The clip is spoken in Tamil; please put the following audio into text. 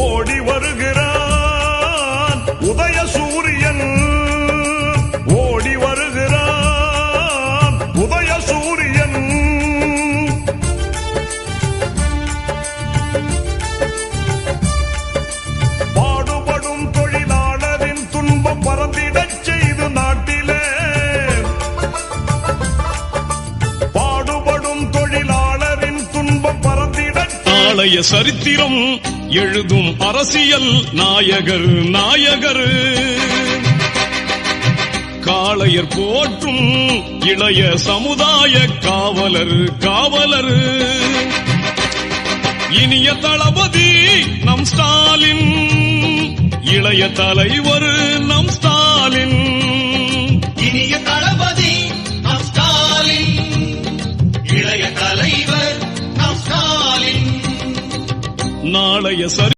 ஓடி வருகிறான் உதய சூரியன், ஓடி வருகிறான் உதய சூரியன். பாடுபடும் தொழிலாளரின் துன்பம் பறந்திடச் செய்து நாட்டிலே, பாடுபடும் தொழிலாளரின் துன்பம் பறந்திடச் நாளைய சரித்திரம் எழுதும் அரசியல் நாயகர் நாயகர். காளையர் போற்றும் இளைய சமுதாய காவலர் காவலர். இனிய தளபதி நம் ஸ்டாலின், இளைய தலைவர் நம் ஸ்டாலின். இனிய தளபதி நம் ஸ்டாலின், இளைய தலைவர் நம் ஸ்டாலின். நாளைய சரி